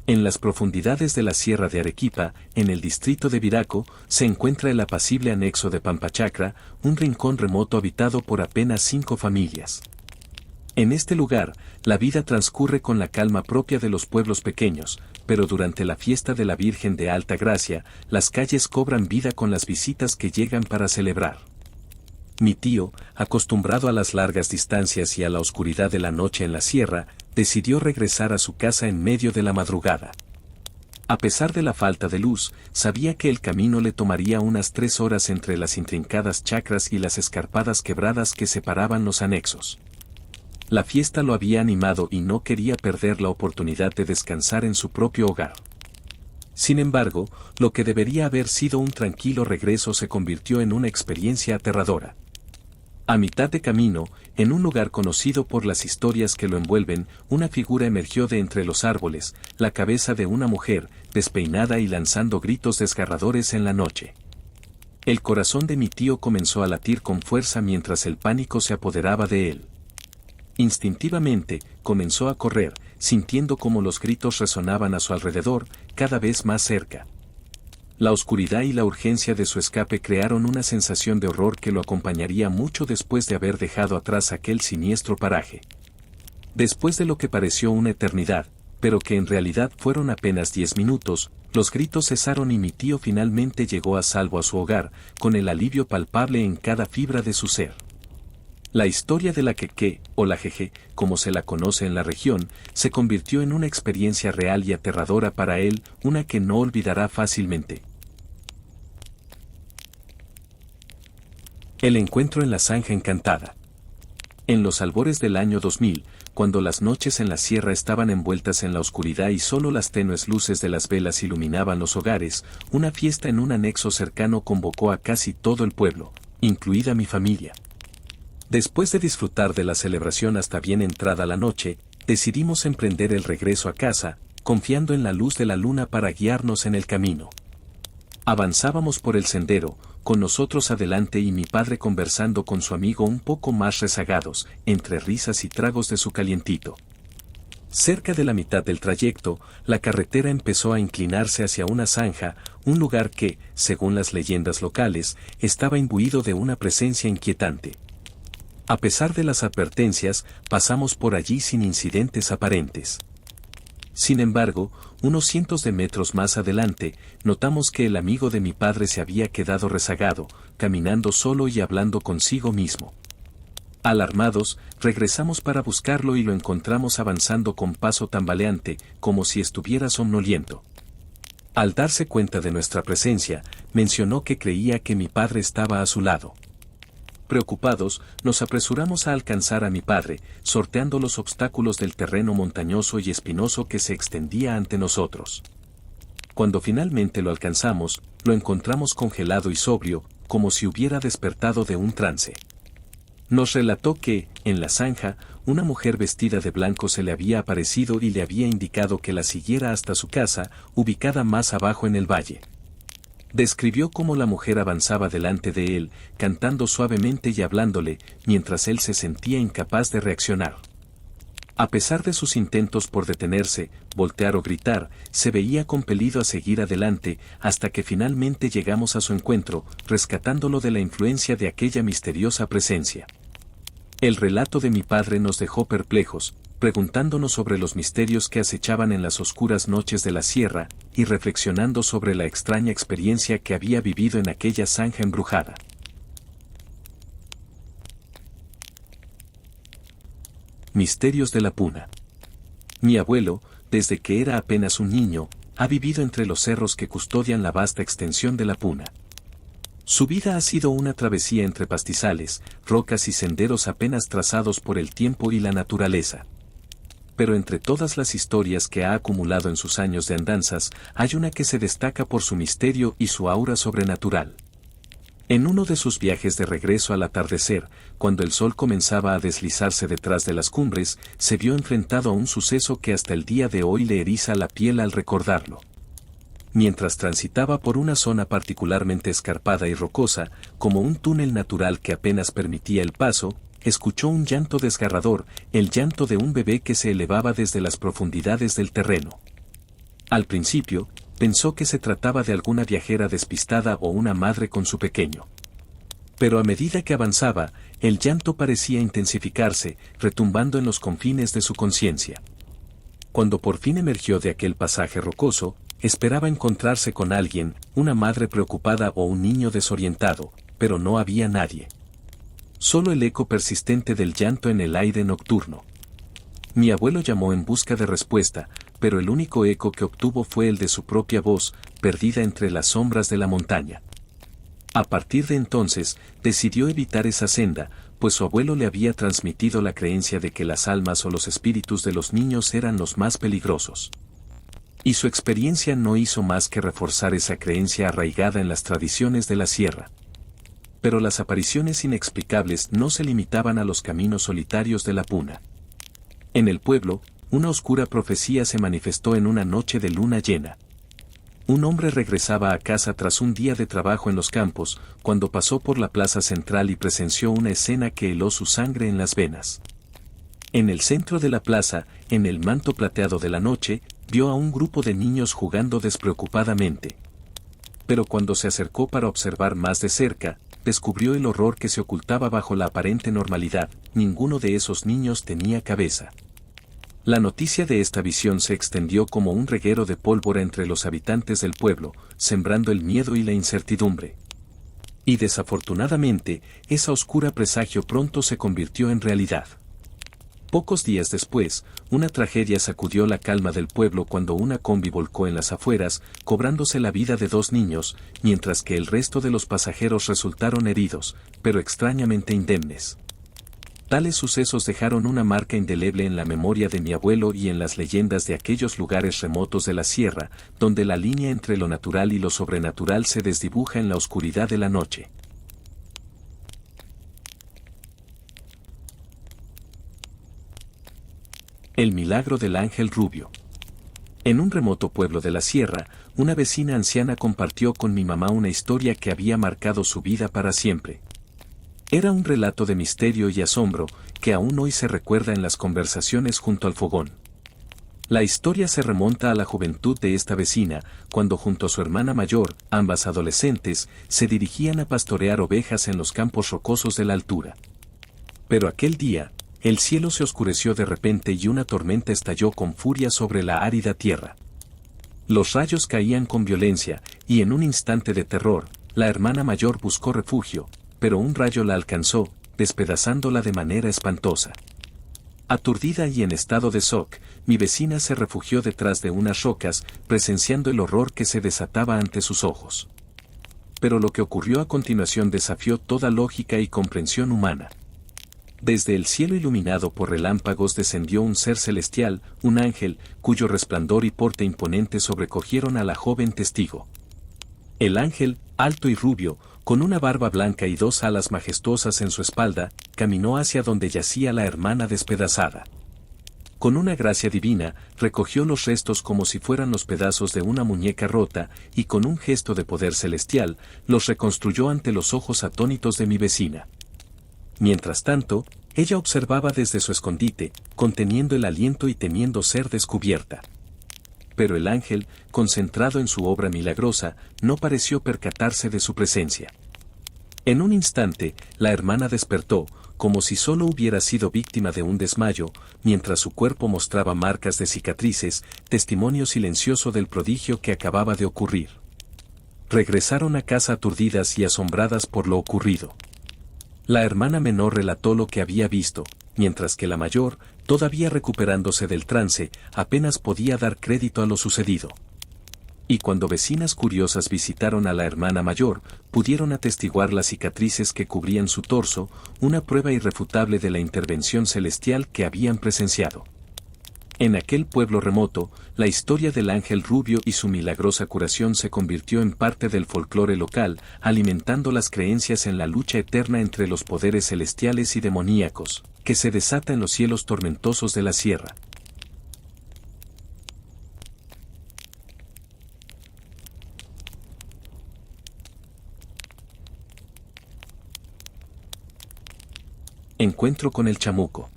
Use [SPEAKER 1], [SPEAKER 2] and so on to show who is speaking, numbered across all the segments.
[SPEAKER 1] En las profundidades de la Sierra de Arequipa, en el distrito de Viraco, se encuentra el apacible anexo de Pampachacra, un rincón remoto habitado por apenas 5 familias. En este lugar, la vida transcurre con la calma propia de los pueblos pequeños, pero durante la fiesta de la Virgen de Alta Gracia, las calles cobran vida con las visitas que llegan para celebrar. Mi tío, acostumbrado a las largas distancias y a la oscuridad de la noche en la sierra, decidió regresar a su casa en medio de la madrugada. A pesar de la falta de luz, sabía que el camino le tomaría unas 3 horas entre las intrincadas chacras y las escarpadas quebradas que separaban los anexos. La fiesta lo había animado y no quería perder la oportunidad de descansar en su propio hogar. Sin embargo, lo que debería haber sido un tranquilo regreso se convirtió en una experiencia aterradora. A mitad de camino, en un lugar conocido por las historias que lo envuelven, una figura emergió de entre los árboles, la cabeza de una mujer, despeinada y lanzando gritos desgarradores en la noche. El corazón de mi tío comenzó a latir con fuerza mientras el pánico se apoderaba de él. Instintivamente, comenzó a correr, sintiendo cómo los gritos resonaban a su alrededor, cada vez más cerca. La oscuridad y la urgencia de su escape crearon una sensación de horror que lo acompañaría mucho después de haber dejado atrás aquel siniestro paraje. Después de lo que pareció una eternidad, pero que en realidad fueron apenas 10 minutos, los gritos cesaron y mi tío finalmente llegó a salvo a su hogar, con el alivio palpable en cada fibra de su ser. La historia de la Queque, o la Jeje, como se la conoce en la región, se convirtió en una experiencia real y aterradora para él, una que no olvidará fácilmente. El encuentro en la Zanja Encantada. En los albores del año 2000, cuando las noches en la sierra estaban envueltas en la oscuridad y solo las tenues luces de las velas iluminaban los hogares, una fiesta en un anexo cercano convocó a casi todo el pueblo, incluida mi familia. Después de disfrutar de la celebración hasta bien entrada la noche, decidimos emprender el regreso a casa, confiando en la luz de la luna para guiarnos en el camino. Avanzábamos por el sendero, con nosotros adelante y mi padre conversando con su amigo un poco más rezagados, entre risas y tragos de su calientito. Cerca de la mitad del trayecto, la carretera empezó a inclinarse hacia una zanja, un lugar que, según las leyendas locales, estaba imbuido de una presencia inquietante. A pesar de las advertencias, pasamos por allí sin incidentes aparentes. Sin embargo, unos cientos de metros más adelante, notamos que el amigo de mi padre se había quedado rezagado, caminando solo y hablando consigo mismo. Alarmados, regresamos para buscarlo y lo encontramos avanzando con paso tambaleante, como si estuviera somnoliento. Al darse cuenta de nuestra presencia, mencionó que creía que mi padre estaba a su lado. Preocupados, nos apresuramos a alcanzar a mi padre, sorteando los obstáculos del terreno montañoso y espinoso que se extendía ante nosotros. Cuando finalmente lo alcanzamos, lo encontramos congelado y sobrio, como si hubiera despertado de un trance. Nos relató que, en la zanja, una mujer vestida de blanco se le había aparecido y le había indicado que la siguiera hasta su casa, ubicada más abajo en el valle. Describió cómo la mujer avanzaba delante de él, cantando suavemente y hablándole, mientras él se sentía incapaz de reaccionar. A pesar de sus intentos por detenerse, voltear o gritar, se veía compelido a seguir adelante, hasta que finalmente llegamos a su encuentro, rescatándolo de la influencia de aquella misteriosa presencia. El relato de mi padre nos dejó perplejos, preguntándonos sobre los misterios que acechaban en las oscuras noches de la sierra, y reflexionando sobre la extraña experiencia que había vivido en aquella zanja embrujada. Misterios de la Puna. Mi abuelo, desde que era apenas un niño, ha vivido entre los cerros que custodian la vasta extensión de la Puna. Su vida ha sido una travesía entre pastizales, rocas y senderos apenas trazados por el tiempo y la naturaleza. Pero entre todas las historias que ha acumulado en sus años de andanzas, hay una que se destaca por su misterio y su aura sobrenatural. En uno de sus viajes de regreso al atardecer, cuando el sol comenzaba a deslizarse detrás de las cumbres, se vio enfrentado a un suceso que hasta el día de hoy le eriza la piel al recordarlo. Mientras transitaba por una zona particularmente escarpada y rocosa, como un túnel natural que apenas permitía el paso, escuchó un llanto desgarrador, el llanto de un bebé que se elevaba desde las profundidades del terreno. Al principio, pensó que se trataba de alguna viajera despistada o una madre con su pequeño. Pero a medida que avanzaba, el llanto parecía intensificarse, retumbando en los confines de su conciencia. Cuando por fin emergió de aquel pasaje rocoso, esperaba encontrarse con alguien, una madre preocupada o un niño desorientado, pero no había nadie. Solo el eco persistente del llanto en el aire nocturno. Mi abuelo llamó en busca de respuesta, pero el único eco que obtuvo fue el de su propia voz, perdida entre las sombras de la montaña. A partir de entonces, decidió evitar esa senda, pues su abuelo le había transmitido la creencia de que las almas o los espíritus de los niños eran los más peligrosos. Y su experiencia no hizo más que reforzar esa creencia arraigada en las tradiciones de la sierra. Pero las apariciones inexplicables no se limitaban a los caminos solitarios de la puna. En el pueblo, una oscura profecía se manifestó en una noche de luna llena. Un hombre regresaba a casa tras un día de trabajo en los campos, cuando pasó por la plaza central y presenció una escena que heló su sangre en las venas. En el centro de la plaza, en el manto plateado de la noche, vio a un grupo de niños jugando despreocupadamente. Pero cuando se acercó para observar más de cerca, descubrió el horror que se ocultaba bajo la aparente normalidad: ninguno de esos niños tenía cabeza. La noticia de esta visión se extendió como un reguero de pólvora entre los habitantes del pueblo, sembrando el miedo y la incertidumbre. Y desafortunadamente, esa oscura presagio pronto se convirtió en realidad. Pocos días después, una tragedia sacudió la calma del pueblo cuando una combi volcó en las afueras, cobrándose la vida de 2 niños, mientras que el resto de los pasajeros resultaron heridos, pero extrañamente indemnes. Tales sucesos dejaron una marca indeleble en la memoria de mi abuelo y en las leyendas de aquellos lugares remotos de la sierra, donde la línea entre lo natural y lo sobrenatural se desdibuja en la oscuridad de la noche. El milagro del ángel rubio. En un remoto pueblo de la sierra, una vecina anciana compartió con mi mamá una historia que había marcado su vida para siempre. Era un relato de misterio y asombro, que aún hoy se recuerda en las conversaciones junto al fogón. La historia se remonta a la juventud de esta vecina, cuando junto a su hermana mayor, ambas adolescentes, se dirigían a pastorear ovejas en los campos rocosos de la altura. Pero aquel día, el cielo se oscureció de repente y una tormenta estalló con furia sobre la árida tierra. Los rayos caían con violencia, y en un instante de terror, la hermana mayor buscó refugio, pero un rayo la alcanzó, despedazándola de manera espantosa. Aturdida y en estado de shock, mi vecina se refugió detrás de unas rocas, presenciando el horror que se desataba ante sus ojos. Pero lo que ocurrió a continuación desafió toda lógica y comprensión humana. Desde el cielo iluminado por relámpagos descendió un ser celestial, un ángel, cuyo resplandor y porte imponente sobrecogieron a la joven testigo. El ángel, alto y rubio, con una barba blanca y 2 alas majestuosas en su espalda, caminó hacia donde yacía la hermana despedazada. Con una gracia divina, recogió los restos como si fueran los pedazos de una muñeca rota, y con un gesto de poder celestial, los reconstruyó ante los ojos atónitos de mi vecina. Mientras tanto, ella observaba desde su escondite, conteniendo el aliento y temiendo ser descubierta. Pero el ángel, concentrado en su obra milagrosa, no pareció percatarse de su presencia. En un instante, la hermana despertó, como si solo hubiera sido víctima de un desmayo, mientras su cuerpo mostraba marcas de cicatrices, testimonio silencioso del prodigio que acababa de ocurrir. Regresaron a casa aturdidas y asombradas por lo ocurrido. La hermana menor relató lo que había visto, mientras que la mayor, todavía recuperándose del trance, apenas podía dar crédito a lo sucedido. Y cuando vecinas curiosas visitaron a la hermana mayor, pudieron atestiguar las cicatrices que cubrían su torso, una prueba irrefutable de la intervención celestial que habían presenciado. En aquel pueblo remoto, la historia del ángel rubio y su milagrosa curación se convirtió en parte del folclore local, alimentando las creencias en la lucha eterna entre los poderes celestiales y demoníacos, que se desata en los cielos tormentosos de la sierra. Encuentro con el chamuco.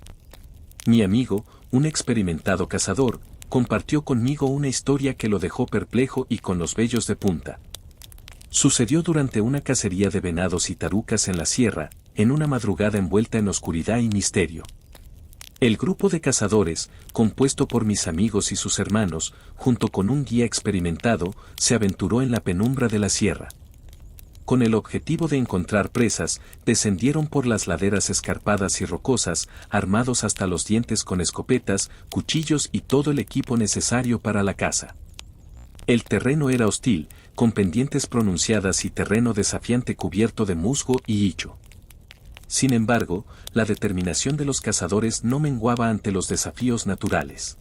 [SPEAKER 1] Mi amigo, un experimentado cazador, compartió conmigo una historia que lo dejó perplejo y con los vellos de punta. Sucedió durante una cacería de venados y tarucas en la sierra, en una madrugada envuelta en oscuridad y misterio. El grupo de cazadores, compuesto por mis amigos y sus hermanos, junto con un guía experimentado, se aventuró en la penumbra de la sierra. Con el objetivo de encontrar presas, descendieron por las laderas escarpadas y rocosas, armados hasta los dientes con escopetas, cuchillos y todo el equipo necesario para la caza. El terreno era hostil, con pendientes pronunciadas y terreno desafiante cubierto de musgo y hicho. Sin embargo, la determinación de los cazadores no menguaba ante los desafíos naturales.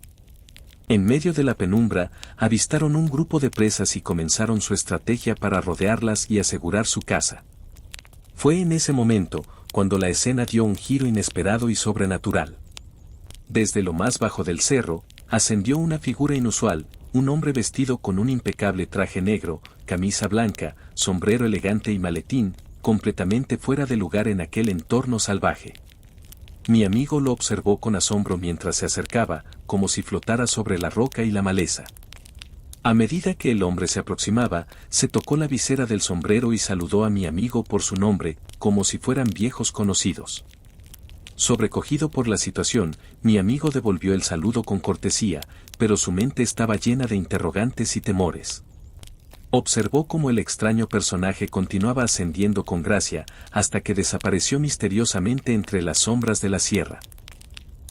[SPEAKER 1] En medio de la penumbra, avistaron un grupo de presas y comenzaron su estrategia para rodearlas y asegurar su caza. Fue en ese momento, cuando la escena dio un giro inesperado y sobrenatural. Desde lo más bajo del cerro, ascendió una figura inusual, un hombre vestido con un impecable traje negro, camisa blanca, sombrero elegante y maletín, completamente fuera de lugar en aquel entorno salvaje. Mi amigo lo observó con asombro mientras se acercaba, como si flotara sobre la roca y la maleza. A medida que el hombre se aproximaba, se tocó la visera del sombrero y saludó a mi amigo por su nombre, como si fueran viejos conocidos. Sobrecogido por la situación, mi amigo devolvió el saludo con cortesía, pero su mente estaba llena de interrogantes y temores. Observó cómo el extraño personaje continuaba ascendiendo con gracia, hasta que desapareció misteriosamente entre las sombras de la sierra.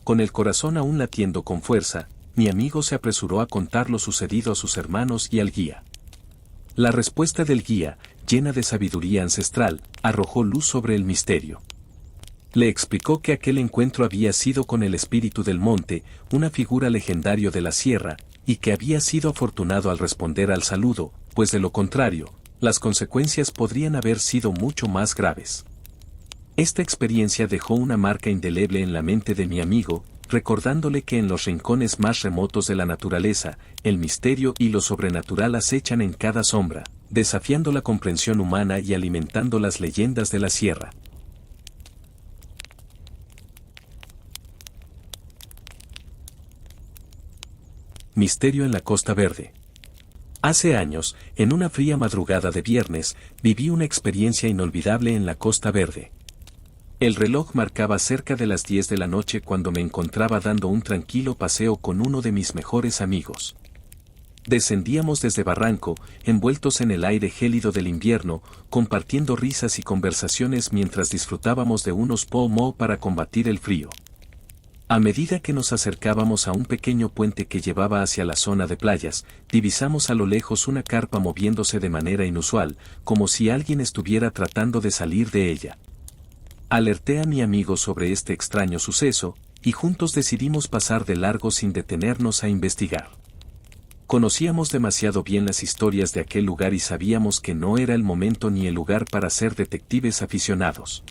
[SPEAKER 1] Con el corazón aún latiendo con fuerza, mi amigo se apresuró a contar lo sucedido a sus hermanos y al guía. La respuesta del guía, llena de sabiduría ancestral, arrojó luz sobre el misterio. Le explicó que aquel encuentro había sido con el espíritu del monte, una figura legendario de la sierra, y que había sido afortunado al responder al saludo, pues de lo contrario, las consecuencias podrían haber sido mucho más graves. Esta experiencia dejó una marca indeleble en la mente de mi amigo, recordándole que en los rincones más remotos de la naturaleza, el misterio y lo sobrenatural acechan en cada sombra, desafiando la comprensión humana y alimentando las leyendas de la sierra. Misterio en la Costa Verde. Hace años, en una fría madrugada de viernes, viví una experiencia inolvidable en la Costa Verde. El reloj marcaba cerca de las 10 de la noche cuando me encontraba dando un tranquilo paseo con uno de mis mejores amigos. Descendíamos desde Barranco, envueltos en el aire gélido del invierno, compartiendo risas y conversaciones mientras disfrutábamos de unos pomo para combatir el frío. A medida que nos acercábamos a un pequeño puente que llevaba hacia la zona de playas, divisamos a lo lejos una carpa moviéndose de manera inusual, como si alguien estuviera tratando de salir de ella. Alerté a mi amigo sobre este extraño suceso, y juntos decidimos pasar de largo sin detenernos a investigar. Conocíamos demasiado bien las historias de aquel lugar y sabíamos que no era el momento ni el lugar para ser detectives aficionados.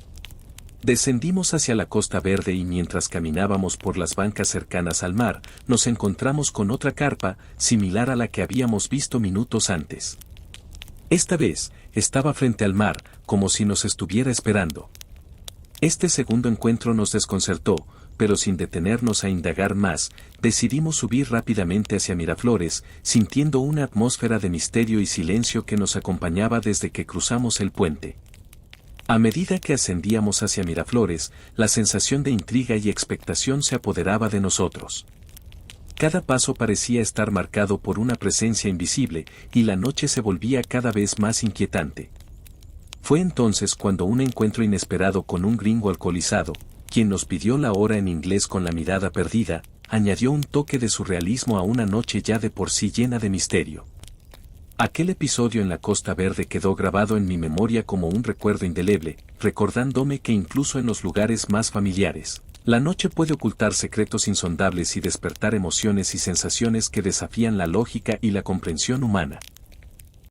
[SPEAKER 1] Descendimos hacia la Costa Verde y mientras caminábamos por las bancas cercanas al mar, nos encontramos con otra carpa, similar a la que habíamos visto minutos antes. Esta vez, estaba frente al mar, como si nos estuviera esperando. Este segundo encuentro nos desconcertó, pero sin detenernos a indagar más, decidimos subir rápidamente hacia Miraflores, sintiendo una atmósfera de misterio y silencio que nos acompañaba desde que cruzamos el puente. A medida que ascendíamos hacia Miraflores, la sensación de intriga y expectación se apoderaba de nosotros. Cada paso parecía estar marcado por una presencia invisible, y la noche se volvía cada vez más inquietante. Fue entonces cuando un encuentro inesperado con un gringo alcoholizado, quien nos pidió la hora en inglés con la mirada perdida, añadió un toque de surrealismo a una noche ya de por sí llena de misterio. Aquel episodio en la Costa Verde quedó grabado en mi memoria como un recuerdo indeleble, recordándome que incluso en los lugares más familiares, la noche puede ocultar secretos insondables y despertar emociones y sensaciones que desafían la lógica y la comprensión humana.